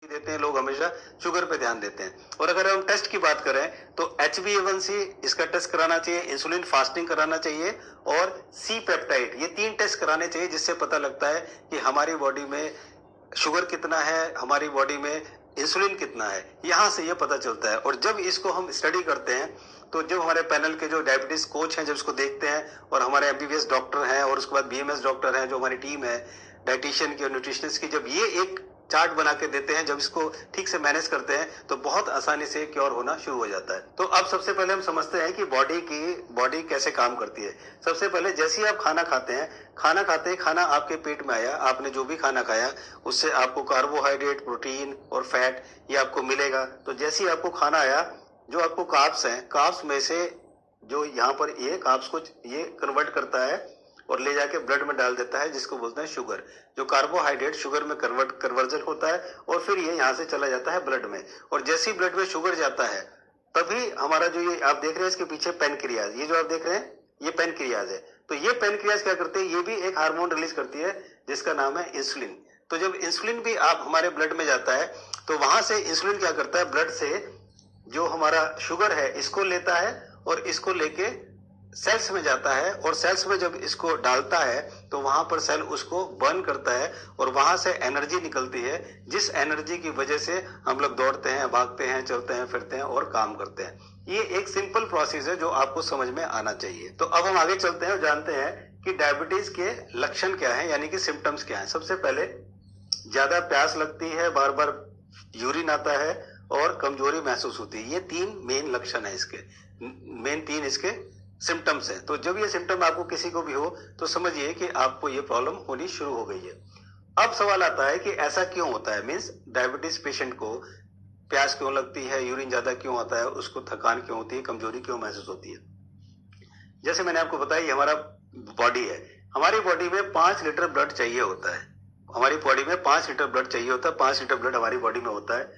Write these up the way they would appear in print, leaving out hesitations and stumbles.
देते हैं, लोग हमेशा शुगर पे ध्यान देते हैं। और अगर हम टेस्ट की बात करें तो HbA1c इसका टेस्ट कराना चाहिए, इंसुलिन फास्टिंग कराना चाहिए और सी पेप्टाइड, ये 3 टेस्ट कराने चाहिए, जिससे पता लगता है कि हमारी बॉडी में शुगर कितना है, हमारी बॉडी में इंसुलिन कितना है, यहां से ये पता चलता है। और जब इसको हम स्टडी करते हैं तो जब हमारे पैनल के जो डायबिटीज कोच हैं जब इसको देखते हैं, और हमारे MBBS डॉक्टर हैं और उसके बाद BMS डॉक्टर हैं, जो हमारी टीम है डाइटिशियन की और न्यूट्रिशनिस्ट की, जब ये एक चार्ट बना के देते हैं, जब इसको ठीक से मैनेज करते हैं तो बहुत आसानी से क्योर होना शुरू हो जाता है। तो अब सबसे पहले हम समझते हैं कि बॉडी कैसे काम करती है। सबसे पहले जैसे ही आप खाना खाते हैं, खाना खाते ही खाना आपके पेट में आया, आपने जो भी खाना खाया उससे आपको कार्बोहाइड्रेट, प्रोटीन और फैट ये आपको मिलेगा। तो जैसे ही आपको खाना आया, जो आपको कार्ब्स हैं, कार्ब्स में से जो यहाँ पर ये कार्ब्स को ये कन्वर्ट करता है और ले जाके ब्लड में डाल देता है, जिसको बोलते हैं शुगर। जो कार्बोहाइड्रेट शुगर में कन्वर्जन होता है और फिर ये यहाँ से चला जाता है ब्लड में। और जैसे ही ब्लड में शुगर जाता है तभी हमारा जो ये आप देख रहे हैं इसके पीछे पेनक्रियाज, ये जो आप देख रहे हैं ये पेनक्रियाज है। तो ये पेनक्रियाज क्या करते हैं, ये भी एक हार्मोन रिलीज करती है जिसका नाम है इंसुलिन। तो जब इंसुलिन भी आप हमारे ब्लड में जाता है तो वहां से इंसुलिन क्या करता है, ब्लड से जो हमारा शुगर है इसको लेता है और इसको लेके सेल्स में जाता है, और सेल्स में जब इसको डालता है तो वहां पर सेल उसको बर्न करता है और वहां से एनर्जी निकलती है, जिस एनर्जी की वजह से हम लोग दौड़ते हैं, भागते हैं, चलते हैं, फिरते हैं और काम करते हैं। ये एक सिंपल प्रोसेस है जो आपको समझ में आना चाहिए। तो अब हम आगे चलते हैं और जानते हैं कि डायबिटीज के लक्षण क्या है, यानी कि सिम्टम्स क्या है। सबसे पहले ज्यादा प्यास लगती है, बार बार यूरिन आता है और कमजोरी महसूस होती है। ये 3 मेन लक्षण है इसके, मेन 3 इसके सिम्टम्स है। तो जब ये सिम्टम आपको किसी को भी हो तो समझिए कि आपको ये प्रॉब्लम होनी शुरू हो गई है। अब सवाल आता है कि ऐसा क्यों होता है, मीन्स डायबिटीज पेशेंट को प्यास क्यों लगती है, यूरिन ज्यादा क्यों आता है, उसको थकान क्यों होती है, कमजोरी क्यों महसूस होती है। जैसे मैंने आपको बताया ये हमारा बॉडी है, हमारी बॉडी में 5 लीटर ब्लड चाहिए होता है, हमारी बॉडी में 5 लीटर ब्लड चाहिए होता है, 5 लीटर ब्लड हमारी बॉडी में होता है।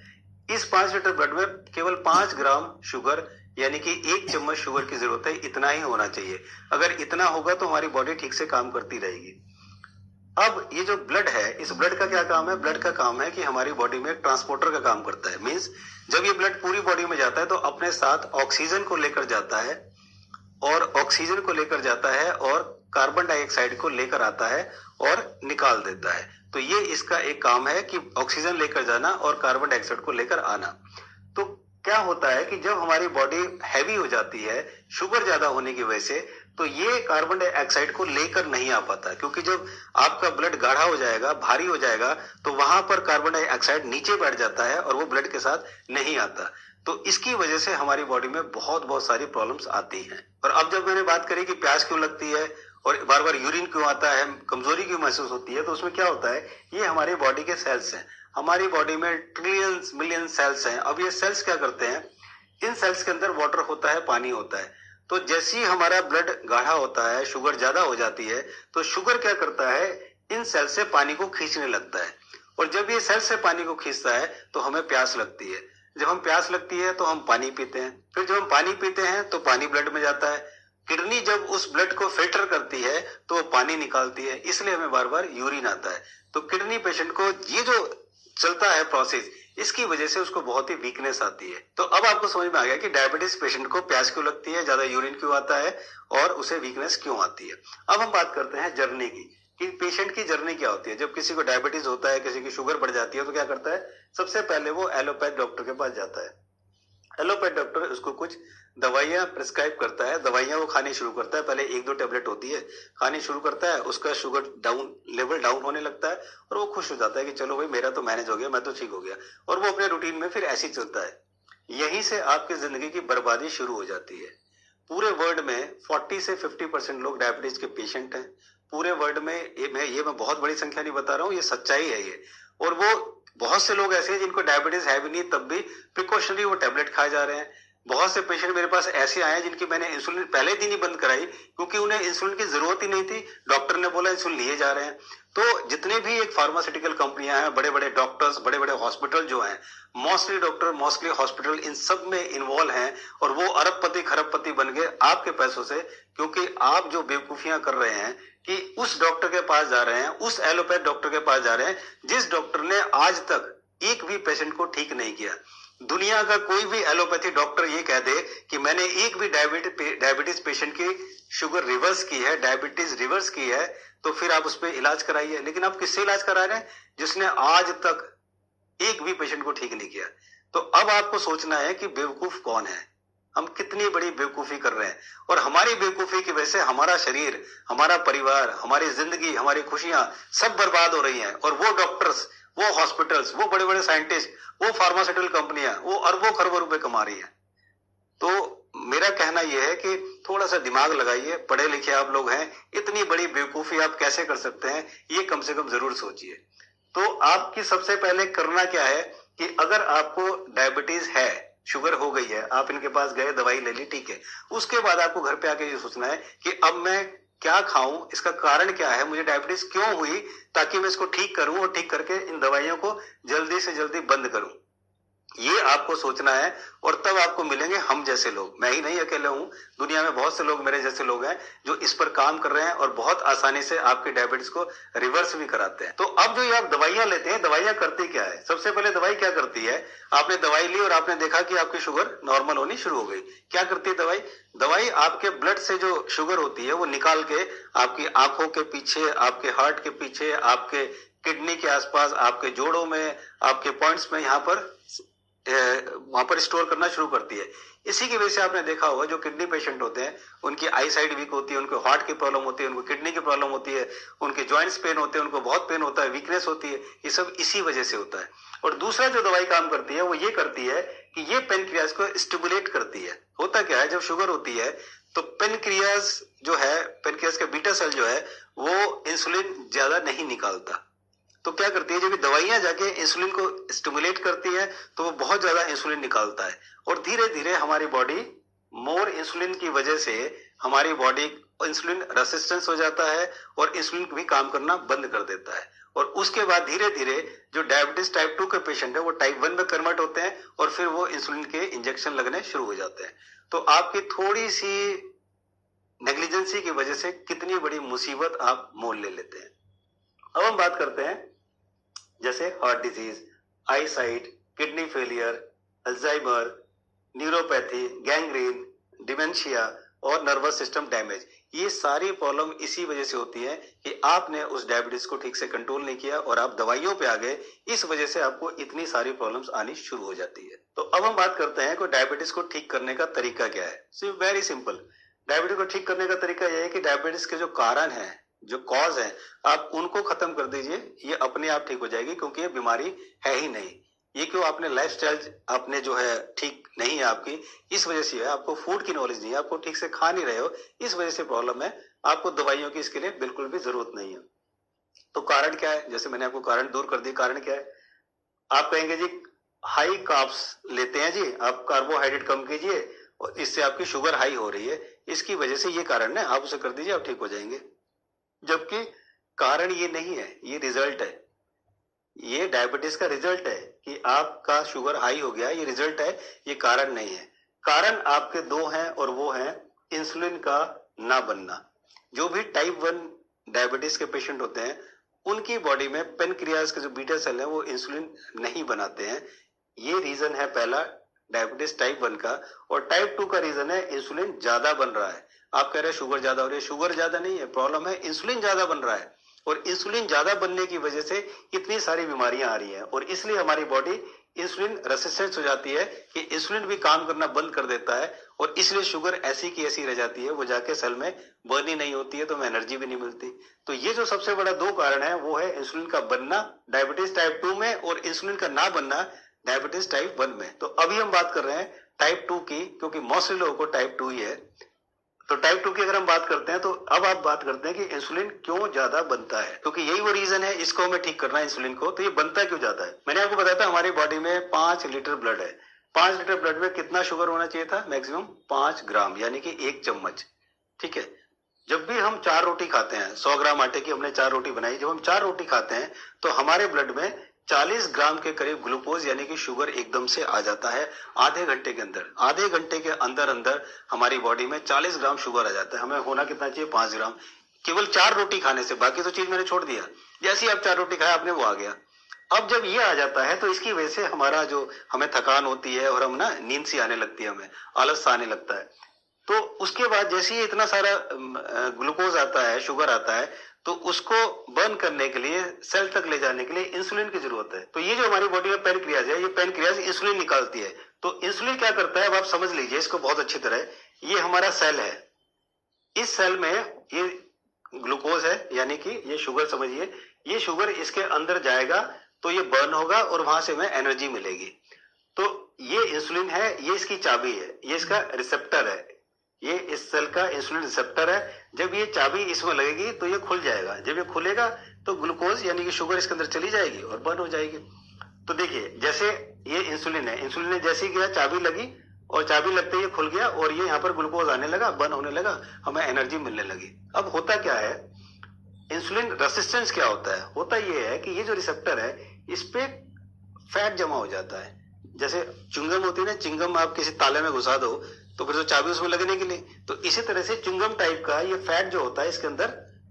इस 5 लीटर ब्लड में केवल 5 ग्राम शुगर यानी कि 1 चम्मच शुगर की जरूरत है, इतना ही होना चाहिए। अगर इतना होगा तो हमारी बॉडी ठीक से काम करती रहेगी। अब ये जो ब्लड है, इस ब्लड का क्या काम है, ब्लड का काम है कि हमारी बॉडी में ट्रांसपोर्टर का काम करता है। मीन्स जब ये ब्लड पूरी बॉडी में जाता है तो अपने साथ ऑक्सीजन को लेकर जाता है, और ऑक्सीजन को लेकर जाता है और कार्बन डाइऑक्साइड को लेकर आता है और निकाल देता है। तो ये इसका एक काम है कि ऑक्सीजन लेकर जाना और कार्बन डाइऑक्साइड को लेकर आना। तो क्या होता है कि जब हमारी बॉडी हैवी हो जाती है शुगर ज्यादा होने की वजह से, तो ये कार्बन डाइऑक्साइड को लेकर नहीं आ पाता, क्योंकि जब आपका ब्लड गाढ़ा हो जाएगा, भारी हो जाएगा, तो वहां पर कार्बन डाइऑक्साइड नीचे बैठ जाता है और वो ब्लड के साथ नहीं आता। तो इसकी वजह से हमारी बॉडी में बहुत सारी प्रॉब्लम्स आती हैं। और अब जब मैंने बात करी कि प्यास क्यों लगती है और बार बार यूरिन क्यों आता है, कमजोरी क्यों महसूस होती है, तो उसमें क्या होता है, ये हमारी बॉडी के सेल्स हैं। हमारी बॉडी में ट्रिलियंस मिलियन सेल्स हैं। अब ये सेल्स क्या करते हैं, इन सेल्स के अंदर वाटर होता है, पानी होता है। तो जैसे ही हमारा ब्लड गाढ़ा होता है, शुगर ज्यादा हो जाती है, तो शुगर क्या करता है, इन सेल से पानी को खींचने लगता है। और जब ये सेल से पानी को खींचता है तो हमें प्यास लगती है। जब हम प्यास लगती है तो हम पानी पीते हैं, फिर जब हम पानी पीते हैं तो पानी ब्लड में जाता है। किडनी जब उस ब्लड को फिल्टर करती है तो वो पानी निकालती है, इसलिए हमें बार बार यूरिन आता है। तो किडनी पेशेंट को ये जो चलता है प्रोसेस, इसकी वजह से उसको बहुत ही वीकनेस आती है। तो अब आपको समझ में आ गया कि डायबिटीज पेशेंट को प्यास क्यों लगती है, ज्यादा यूरिन क्यों आता है और उसे वीकनेस क्यों आती है। अब हम बात करते हैं जर्नी की, कि पेशेंट की जर्नी क्या होती है। जब किसी को डायबिटीज होता है, किसी की शुगर बढ़ जाती है, तो क्या करता है, सबसे पहले वो एलोपैथ डॉक्टर के पास जाता है। एलोपैथ डॉक्टर उसको कुछ दवाइयां प्रिस्क्राइब करता है, दवाइयां वो खानी शुरू करता है। पहले 1-2 टेबलेट होती है, खानी शुरू करता है, उसका शुगर लेवल डाउन होने लगता है और वो खुश हो जाता है कि चलो भाई मेरा तो मैनेज हो गया, मैं तो ठीक हो गया, और वो अपने रूटीन में फिर ऐसे ही चलता है। यहीं से आपकी जिंदगी की बर्बादी शुरू हो जाती है। पूरे वर्ल्ड में 40 से 50% लोग डायबिटीज के पेशेंट हैं। पूरे वर्ल्ड में मैं बहुत बड़ी संख्या नहीं बता रहा हूँ, ये सच्चाई है ये। और वो बहुत से लोग ऐसे हैं जिनको डायबिटीज है भी नहीं, तब भी प्रिकॉशनरी वो टेबलेट खाए जा रहे हैं। बहुत से पेशेंट मेरे पास ऐसे आए हैं जिनकी मैंने इंसुलिन पहले दिन ही बंद कराई, क्योंकि उन्हें इंसुलिन की जरूरत ही नहीं थी, डॉक्टर ने बोला इंसुलिन लिए जा रहे हैं। तो जितने भी एक फार्मास्यूटिकल कंपनियां हैं, बड़े बड़े डॉक्टर्स, बड़े बड़े हॉस्पिटल जो हैं, मोस्टली डॉक्टर, मोस्टली हॉस्पिटल, इन सब में इन्वॉल्व हैं, और वो अरबपति खरबपति बन गए आपके पैसों से, क्योंकि आप जो बेवकूफियां कर रहे हैं कि उस डॉक्टर के पास जा रहे हैं, उस एलोपैथ डॉक्टर के पास जा रहे हैं, जिस डॉक्टर ने आज तक एक भी पेशेंट को ठीक नहीं किया। दुनिया का कोई भी एलोपैथी डॉक्टर ये कह दे कि मैंने एक भी डायबिटीज पेशेंट की शुगर रिवर्स की है, डायबिटीज रिवर्स की है, तो फिर आप उस पर इलाज कराइए। लेकिन आप किससे इलाज करा रहे हैं? जिसने आज तक एक भी पेशेंट को ठीक नहीं किया। तो अब आपको सोचना है कि बेवकूफ कौन है, हम कितनी बड़ी बेवकूफी कर रहे हैं, और हमारी बेवकूफी की वजह से हमारा शरीर, हमारा परिवार, हमारी जिंदगी, हमारी खुशियां सब बर्बाद हो रही हैं। और वो डॉक्टर्स, वो हॉस्पिटल्स, वो बड़े बड़े साइंटिस्ट, वो फार्मास्यूटिकल कंपनियां, वो अरबों खरबों रुपए कमा रही हैं। तो मेरा कहना यह है कि थोड़ा सा दिमाग लगाइए, पढ़े लिखे आप लोग हैं, इतनी बड़ी बेवकूफी आप कैसे कर सकते हैं, ये कम से कम जरूर सोचिए। तो आपकी सबसे पहले करना क्या है कि अगर आपको डायबिटीज है, शुगर हो गई है, आप इनके पास गए, दवाई ले ली, ठीक है, उसके बाद आपको घर पे आके ये सोचना है कि अब मैं क्या खाऊं, इसका कारण क्या है, मुझे डायबिटीज क्यों हुई, ताकि मैं इसको ठीक करूं और ठीक करके इन दवाइयों को जल्दी से जल्दी बंद करूं। ये आपको सोचना है, और तब आपको मिलेंगे हम जैसे लोग। मैं ही नहीं अकेले हूं, दुनिया में बहुत से लोग मेरे जैसे लोग हैं जो इस पर काम कर रहे हैं और बहुत आसानी से आपके डायबिटीज को रिवर्स भी कराते हैं। तो अब जो ये आप दवाइयां लेते हैं, दवाइयां करती क्या है? सबसे पहले दवाई क्या करती है? आपने दवाई ली और आपने देखा कि आपकी शुगर नॉर्मल होनी शुरू हो गई। क्या करती है दवाई? दवाई आपके ब्लड से जो शुगर होती है वो निकाल के आपकी आंखों के पीछे, आपके हार्ट के पीछे, आपके किडनी के आसपास, आपके जोड़ों में, आपके पॉइंट्स में वहां पर स्टोर करना शुरू करती है। इसी की वजह से आपने देखा होगा जो किडनी पेशेंट होते हैं, उनकी आई साइड वीक होती है, उनको हार्ट की प्रॉब्लम होती है, उनको किडनी की प्रॉब्लम होती है, उनके जॉइंट्स पेन होते हैं, उनको बहुत पेन होता है, वीकनेस होती है। ये सब इसी वजह से होता है। और दूसरा जो दवाई काम करती है वो ये करती है कि ये पेनक्रियाज को स्टिमुलेट करती है। होता क्या है, जब शुगर होती है तो पेनक्रियाज जो है, पेनक्रियाज का बीटा सेल जो है वो इंसुलिन ज्यादा नहीं निकालता। तो क्या करती है, जब दवाइयां जाके इंसुलिन को स्टिमुलेट करती है तो वो बहुत ज्यादा इंसुलिन निकालता है, और धीरे धीरे हमारी बॉडी मोर इंसुलिन की वजह से हमारी बॉडी इंसुलिन रेसिस्टेंस हो जाता है और इंसुलिन भी काम करना बंद कर देता है। और उसके बाद धीरे धीरे जो डायबिटीज टाइप 2 के पेशेंट है वो टाइप 1 में कन्वर्ट होते हैं और फिर वो इंसुलिन के इंजेक्शन लगने शुरू हो जाते हैं। तो आपकी थोड़ी सी नेग्लिजेंसी की वजह से कितनी बड़ी मुसीबत आप मोल ले लेते हैं। अब हम बात करते हैं जैसे heart disease, eye sight, kidney failure, Alzheimer, neuropathy, gangrene, dementia और नर्वस सिस्टम डैमेज। ये सारी प्रॉब्लम इसी वजह से होती है कि आपने उस डायबिटीज को ठीक से कंट्रोल नहीं किया और आप दवाइयों पे आ गए। इस वजह से आपको इतनी सारी प्रॉब्लम्स आनी शुरू हो जाती है। तो अब हम बात करते हैं कि डायबिटीज को ठीक करने का तरीका क्या है। सो वेरी सिंपल, डायबिटीज को ठीक करने का तरीका यह है कि डायबिटीज के जो कारण है, जो कॉज है, आप उनको खत्म कर दीजिए। ये अपने आप ठीक हो जाएगी, क्योंकि ये बीमारी है ही नहीं। ये क्यों, आपने लाइफस्टाइल आपने जो है ठीक नहीं है आपकी, इस वजह से है। आपको फूड की नॉलेज नहीं है, आपको ठीक से खा नहीं रहे हो, इस वजह से प्रॉब्लम है। आपको दवाइयों की इसके लिए बिल्कुल भी जरूरत नहीं है। तो कारण क्या है? जैसे मैंने आपको कारण दूर कर दिए। कारण क्या है? आप कहेंगे जी हाई कार्ब्स लेते हैं जी, आप कार्बोहाइड्रेट कम कीजिए और इससे आपकी शुगर हाई हो रही है, इसकी वजह से ये कारण है, आप उसे कर दीजिए, आप ठीक हो जाएंगे। जबकि कारण ये नहीं है, ये रिजल्ट है। ये डायबिटीज का रिजल्ट है कि आपका शुगर हाई हो गया, ये रिजल्ट है, ये कारण नहीं है। कारण आपके दो हैं और वो है इंसुलिन का ना बनना। जो भी टाइप 1 डायबिटीज के पेशेंट होते हैं उनकी बॉडी में पेनक्रियाज के जो बीटा सेल है वो इंसुलिन नहीं बनाते हैं। ये रीजन है पहला डायबिटीज टाइप 1 का। और टाइप 2 का रीजन है इंसुलिन ज्यादा बन रहा है। आप कह रहे हैं शुगर ज्यादा हो रही है, शुगर ज्यादा नहीं है, प्रॉब्लम है इंसुलिन ज्यादा बन रहा है। और इंसुलिन ज्यादा बनने की वजह से इतनी सारी बीमारियां आ रही हैं, और इसलिए हमारी बॉडी इंसुलिन रेसिस्टेंस हो जाती है कि इंसुलिन भी काम करना बंद कर देता है, और इसलिए शुगर ऐसी की ऐसी रह जाती है, वो जाके सेल में बर्न ही नहीं होती है, तो हमें एनर्जी भी नहीं मिलती। तो ये जो सबसे बड़ा दो कारण है वो है इंसुलिन का बनना डायबिटीज टाइप 2 में और इंसुलिन का ना बनना डायबिटीज टाइप 1 में। तो अभी हम बात कर रहे हैं टाइप 2 की, क्योंकि मोस्टली लोगों को टाइप 2 ही है। तो टाइप 2 की अगर हम बात करते हैं तो अब आप बात करते हैं कि इंसुलिन क्यों ज्यादा बनता है, क्योंकि यही वो रीजन है, इसको हमें ठीक करना है इंसुलिन को। तो ये बनता क्यों जाता है? मैंने आपको बताया था हमारी बॉडी में 5 लीटर ब्लड है। 5 लीटर ब्लड में कितना शुगर होना चाहिए था? मैक्सिमम 5 ग्राम, यानी कि 1 चम्मच। ठीक है, जब भी हम 4 रोटी खाते हैं, 100 ग्राम आटे की हमने 4 रोटी बनाई, जब हम 4 रोटी खाते हैं तो हमारे ब्लड में 40 ग्राम के करीब ग्लूकोज यानी कि शुगर एकदम से आ जाता है आधे घंटे के अंदर। आधे घंटे के अंदर अंदर हमारी बॉडी में 40 ग्राम शुगर आ जाता है। हमें होना कितना चाहिए? 5 ग्राम, केवल 4 रोटी खाने से। बाकी तो चीज मैंने छोड़ दिया, जैसे ही आप 4 रोटी खाए आपने वो आ गया। अब जब ये आ जाता है तो इसकी वजह से हमारा जो हमें थकान होती है और हम ना नींद सी आने लगती है, हमें आलस सा आने लगता है। तो उसके बाद जैसे ही इतना सारा ग्लूकोज आता है, शुगर आता है, तो उसको बर्न करने के लिए, सेल तक ले जाने के लिए इंसुलिन की जरूरत है। तो ये जो हमारी बॉडी में पैनक्रियाज है, ये पैनक्रियाज इंसुलिन निकालती है। तो इंसुलिन क्या करता है, अब आप समझ लीजिए इसको बहुत अच्छी तरह। ये हमारा सेल है, इस सेल में ये ग्लूकोज है, यानी कि ये शुगर समझिए, ये शुगर इसके अंदर जाएगा तो ये बर्न होगा और वहां से हमें एनर्जी मिलेगी। तो ये इंसुलिन है, ये इसकी चाबी है, ये इसका रिसेप्टर है, ये इस सेल का इंसुलिन रिसेप्टर है। जब ये चाबी इसमें लगेगी तो ये खुल जाएगा, जब ये खुलेगा तो ग्लूकोज यानी कि शुगर इसके अंदर चली जाएगी और बर्न हो जाएगी। तो देखिए जैसे ये इंसुलिन है, इंसुलिन ने जैसे ही गया चाबी लगी और चाबी लगते ही खुल गया और ये यहाँ पर ग्लूकोज आने लगा, बर्न होने लगा, हमें एनर्जी मिलने लगी। अब होता क्या है, इंसुलिन रेसिस्टेंस क्या होता है, होता ये है कि ये जो रिसेप्टर है इस पे फैट जमा हो जाता है। जैसे च्युइंगम होती है ना, च्युइंगम आप किसी ताले में घुसा दो तो फिर तो चाबी उसमें लगने के लिए, तो इसी तरह से च्युइंगम टाइप का ये फैट जो होता है इसके अंदर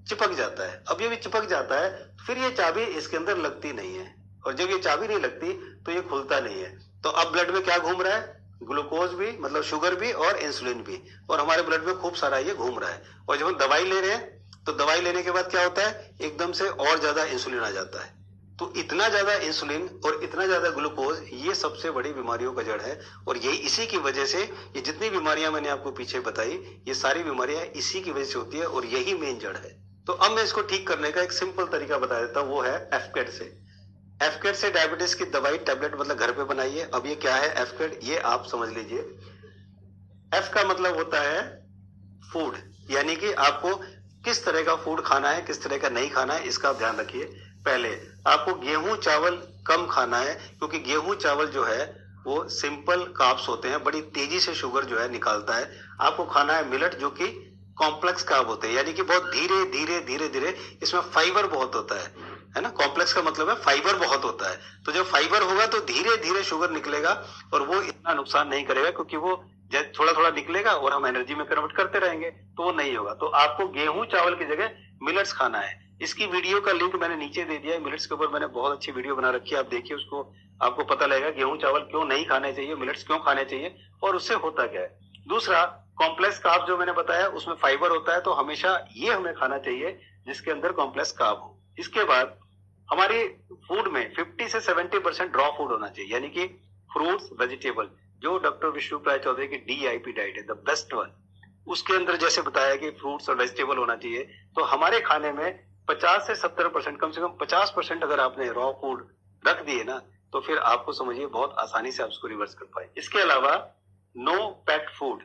चिपक जाता है। अब ये भी चिपक जाता है फिर ये चाबी इसके अंदर लगती नहीं है, और जब ये चाबी नहीं लगती तो ये खुलता नहीं है। तो अब ब्लड में क्या घूम रहा है, ग्लूकोज भी, मतलब शुगर भी और इंसुलिन भी, और हमारे ब्लड में खूब सारा ये घूम रहा है। और जब हम दवाई ले रहे हैं तो दवाई लेने के बाद क्या होता है, एकदम से और ज्यादा इंसुलिन आ जाता है। तो इतना ज्यादा इंसुलिन और इतना ज्यादा ग्लूकोज, ये सबसे बड़ी बीमारियों का जड़ है। और यही इसी की वजह से ये जितनी बीमारियां मैंने आपको पीछे बताई, ये सारी बीमारियां इसी की वजह से होती है और यही मेन जड़ है। तो अब मैं इसको ठीक करने का एक सिंपल तरीका बता देता हूँ, वो है एफकेट से। एफकेट से डायबिटीज की दवाई, टैबलेट मतलब घर पे बनाइए। अब ये क्या है एफकेट, ये आप समझ लीजिए। एफ का मतलब होता है फूड, यानी कि आपको किस तरह का फूड खाना है, किस तरह का नहीं खाना है, इसका ध्यान रखिए। पहले आपको गेहूं चावल कम खाना है, क्योंकि गेहूं चावल जो है वो सिंपल कार्ब्स होते हैं, बड़ी तेजी से शुगर जो है निकालता है। आपको खाना है मिलेट, जो कि कॉम्प्लेक्स कार्ब होते हैं, यानी कि बहुत धीरे धीरे धीरे धीरे, इसमें फाइबर बहुत होता है ना। कॉम्प्लेक्स का मतलब है फाइबर बहुत होता है। तो जब फाइबर होगा तो धीरे धीरे शुगर निकलेगा और वो इतना नुकसान नहीं करेगा, क्योंकि वो थोड़ा थोड़ा निकलेगा और हम एनर्जी में कन्वर्ट करते रहेंगे, तो वो नहीं होगा। तो आपको गेहूं चावल की जगह मिलेट्स खाना है। इसकी वीडियो का लिंक मैंने नीचे दे दिया है, मिलेट्स के ऊपर मैंने बहुत अच्छी वीडियो बना रखी है, आप देखिए उसको, आपको पता लगेगा गेहूं चावल क्यों नहीं खाने चाहिए, मिलेट्स क्यों खाने चाहिए और उससे होता क्या है। दूसरा, कॉम्प्लेक्स कार्ब जो मैंने बताया उसमें फाइबर होता है, तो हमेशा ये हमें खाना चाहिए जिसके अंदर कॉम्प्लेक्स कार्ब हो। इसके बाद हमारी फूड में 50 से 70% रॉ फूड होना चाहिए, यानी कि फ्रूट्स, वेजिटेबल, जो डॉक्टर विष्णुप्राय चौधरी की DIP डाइट है, द बेस्ट वन, उसके अंदर जैसे बताया कि फ्रूट्स और वेजिटेबल होना चाहिए। तो हमारे खाने में 50 से 70%, कम से कम 50% अगर आपने रॉ फूड रख दिए ना, तो फिर आपको समझिए बहुत आसानी से आप उसको रिवर्स कर पाए। इसके अलावा नो पैक्ड फूड,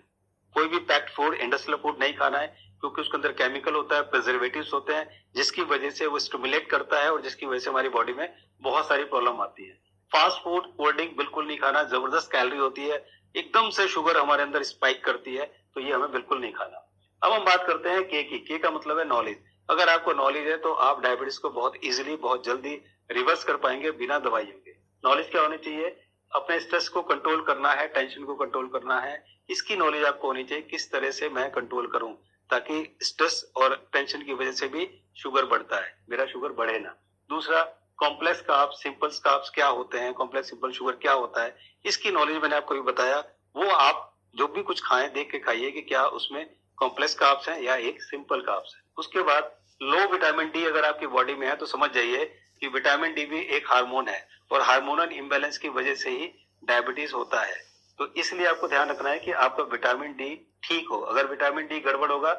कोई भी पैक्ड फूड, इंडस्ट्रियल फूड नहीं खाना है, क्योंकि उसके अंदर केमिकल होता है, प्रिजर्वेटिव्स होते हैं, जिसकी वजह से वो स्टिमुलेट करता है और जिसकी वजह से हमारी बॉडी में बहुत सारी प्रॉब्लम आती है। फास्ट फूड, कोल्ड ड्रिंक बिल्कुल नहीं खाना, जबरदस्त कैलोरी होती है, एकदम से शुगर हमारे अंदर स्पाइक करती है, तो ये हमें बिल्कुल नहीं खाना। अब हम बात करते हैं के की। के का मतलब है नॉलेज। अगर आपको नॉलेज है तो आप डायबिटीज को बहुत इजीली, बहुत जल्दी रिवर्स कर पाएंगे बिना दवाइयों के। नॉलेज क्या होनी चाहिए, अपने स्ट्रेस को कंट्रोल करना है, टेंशन को कंट्रोल करना है, इसकी नॉलेज आपको होनी चाहिए, किस तरह से मैं कंट्रोल करूं ताकि स्ट्रेस और टेंशन की वजह से भी शुगर बढ़ता है, मेरा शुगर बढ़े ना। दूसरा, कॉम्प्लेक्स कार्ब्स, सिंपल कार्ब्स क्या होते हैं, कॉम्प्लेक्स सिंपल शुगर क्या होता है, इसकी नॉलेज मैंने आपको भी बताया। वो आप जो भी कुछ खाएं देख के खाइए कि क्या उसमें कॉम्प्लेक्स कार्ब्स हैं या एक सिंपल कार्ब्स है। उसके बाद लो विटामिन डी अगर आपकी बॉडी में है तो समझ जाइए कि विटामिन डी भी एक हार्मोन है और हार्मोनल इम्बैलेंस की वजह से ही डायबिटीज होता है। तो इसलिए आपको ध्यान रखना है कि आपका विटामिन डी ठीक हो। अगर विटामिन डी गड़बड़ होगा,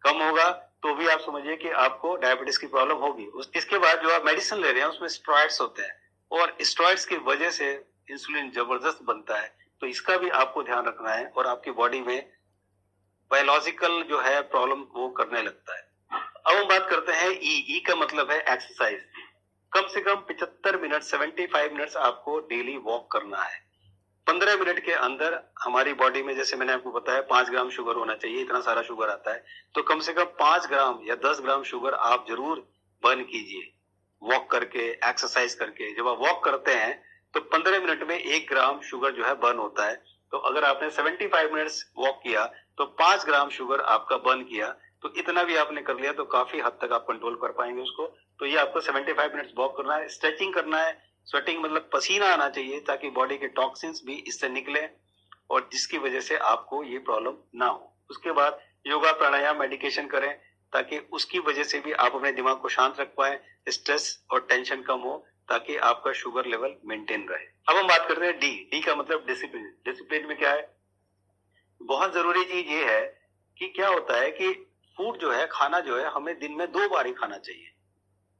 कम होगा, तो भी आप समझिए कि आपको डायबिटीज की प्रॉब्लम होगी। इसके बाद जो आप मेडिसिन ले रहे हैं उसमें स्टेरॉइड्स होते हैं और स्टेरॉइड्स की वजह से इंसुलिन जबरदस्त बनता है, तो इसका भी आपको ध्यान रखना है और आपकी बॉडी में बायोलॉजिकल जो है प्रॉब्लम वो करने लगता है। अब हम बात करते हैं ई का मतलब है एक्सरसाइज। कम से कम 75 मिनट, 75 मिनट्स आपको डेली वॉक करना है। 15 मिनट के अंदर हमारी बॉडी में, जैसे मैंने आपको बताया, 5 ग्राम शुगर होना चाहिए, इतना सारा शुगर आता है, तो कम से कम 5 ग्राम या 10 ग्राम शुगर आप जरूर बर्न कीजिए वॉक करके, एक्सरसाइज करके। जब आप वॉक करते हैं तो 15 मिनट में 1 ग्राम शुगर जो है बर्न होता है। तो अगर आपने 75 मिनट्स वॉक किया तो 5 ग्राम शुगर आपका बर्न किया, तो इतना भी आपने कर लिया तो काफी हद तक आप कंट्रोल कर पाएंगे उसको। तो ये आपको 75 मिनट्स वॉक करना है, स्ट्रेचिंग करना है, स्वेटिंग मतलब पसीना आना चाहिए ताकि बॉडी के टॉक्सिन्स भी इससे निकले और जिसकी वजह से आपको ये प्रॉब्लम ना हो। उसके बाद योगा प्राणायाम मेडिकेशन करें ताकि उसकी वजह से भी आप अपने दिमाग को शांत रख पाए, स्ट्रेस और टेंशन कम हो ताकि आपका शुगर लेवल मेंटेन रहे। अब हम बात करते हैं डी का मतलब डिसिप्लिन। डिसिप्लिन में क्या है? बहुत जरूरी चीज ये है कि क्या होता है कि फूड जो है, खाना जो है, हमें दिन में 2 बार ही खाना चाहिए।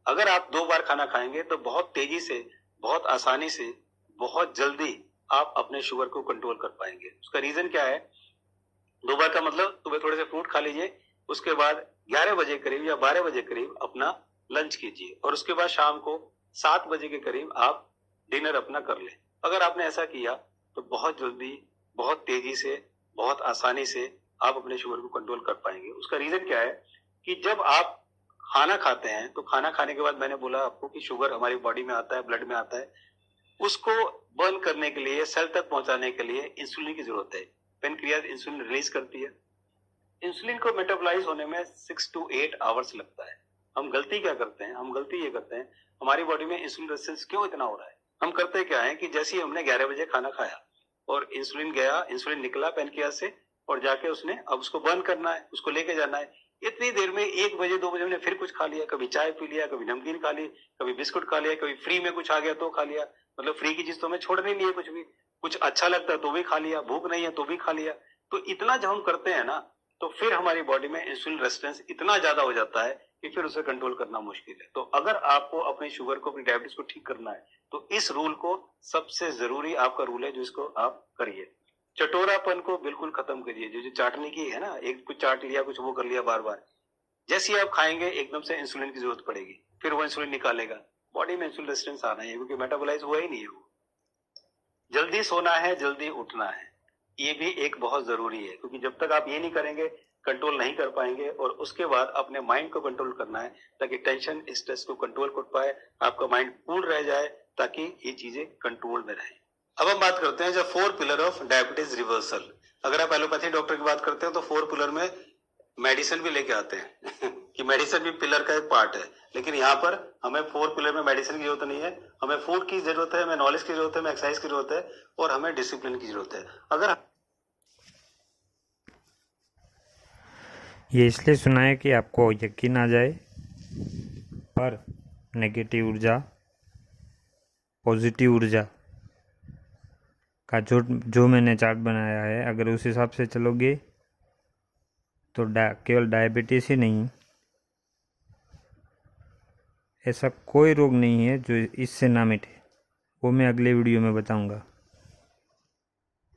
अगर आप 2 बार खाना खाएंगे तो बहुत तेजी से, बहुत आसानी से, बहुत जल्दी आप अपने शुगर को कंट्रोल कर पाएंगे। उसका रीजन क्या है? 2 बार का मतलब सुबह थोड़े से फ्रूट खा लीजिए, उसके बाद 11 बजे करीब या 12 बजे करीब अपना लंच कीजिए और उसके बाद शाम को 7 बजे के करीब आप डिनर अपना कर लें। अगर आपने ऐसा किया तो बहुत जल्दी, बहुत तेजी से, बहुत आसानी से आप अपने शुगर को कंट्रोल कर पाएंगे। उसका रीजन क्या है कि जब आप खाना खाते हैं तो खाना खाने के बाद मैंने बोला आपको कि शुगर हमारी बॉडी में आता है, ब्लड में आता है, उसको बर्न करने के लिए, सेल तक पहुंचाने के लिए इंसुलिन की जरूरत है। पेनक्रियाज इंसुलिन रिलीज करती है। इंसुलिन को मेटाबॉलाइज होने में 6 to 8 आवर्स लगता है। हम गलती क्या करते हैं? हम गलती ये करते हैं, हमारी बॉडी में इंसुलिन रेजिस्टेंस क्यों इतना हो रहा है? हम करते क्या है कि जैसे ही हमने 11 बजे खाना खाया और इंसुलिन गया, इंसुलिन निकला पेनक्रियाज से और जाके उसने अब उसको बर्न करना है, उसको लेके जाना है। इतनी देर में 1 बजे 2 बजे हमने फिर कुछ खा लिया, कभी चाय पी लिया, कभी नमकीन खा ली, कभी बिस्कुट खा लिया, कभी फ्री में कुछ आ गया तो खा लिया। मतलब फ्री की चीज तो हमें छोड़नी नहीं है, कुछ भी, कुछ अच्छा लगता है तो भी खा लिया, भूख नहीं है तो भी खा लिया। तो इतना जब हम करते हैं ना तो फिर हमारी बॉडी में इंसुलिन रेजिस्टेंस इतना ज्यादा हो जाता है कि फिर उसे कंट्रोल करना मुश्किल है। तो अगर आपको अपनी शुगर को, अपनी डायबिटीज को ठीक करना है तो इस रूल को, सबसे जरूरी आपका रूल है जो इसको आप करिए। चटोरापन को बिल्कुल खत्म करिए। जो चाटने की है ना, एक कुछ चाट लिया, कुछ वो कर लिया बार बार, जैसे ही आप खाएंगे एकदम से इंसुलिन की जरूरत पड़ेगी, फिर वो इंसुलिन निकालेगा। बॉडी में इंसुलिन रेजिस्टेंस आना है क्योंकि मेटाबॉलाइज हुआ ही नहीं है। वो जल्दी सोना है, जल्दी उठना है, ये भी एक बहुत जरूरी है क्योंकि जब तक आप ये नहीं करेंगे कंट्रोल नहीं कर पाएंगे। और उसके बाद अपने माइंड को कंट्रोल करना है ताकि टेंशन, स्ट्रेस को कंट्रोल कर पाए, आपका माइंड कूल रह जाए ताकि ये चीजें कंट्रोल में रहे। अब हम बात करते हैं जो 4 पिलर ऑफ डायबिटीज रिवर्सल। अगर आप एलोपैथी डॉक्टर की बात करते हैं तो 4 पिलर में मेडिसिन भी लेके आते हैं कि मेडिसिन भी पिलर का एक पार्ट है, लेकिन यहाँ पर हमें 4 पिलर में मेडिसिन की जरूरत नहीं है। हमें फूड की जरूरत है, हमें नॉलेज की जरूरत है, हमें एक्सरसाइज की जरूरत है और हमें डिसिप्लिन की जरूरत है। अगर ये इसलिए सुनाए कि आपको यकीन आ जाए, पर नेगेटिव ऊर्जा, पॉजिटिव ऊर्जा का जो मैंने चार्ट बनाया है, अगर उस हिसाब से चलोगे तो केवल डायबिटीज़ ही नहीं, ऐसा कोई रोग नहीं है जो इससे ना मिटे। वो मैं अगले वीडियो में बताऊंगा।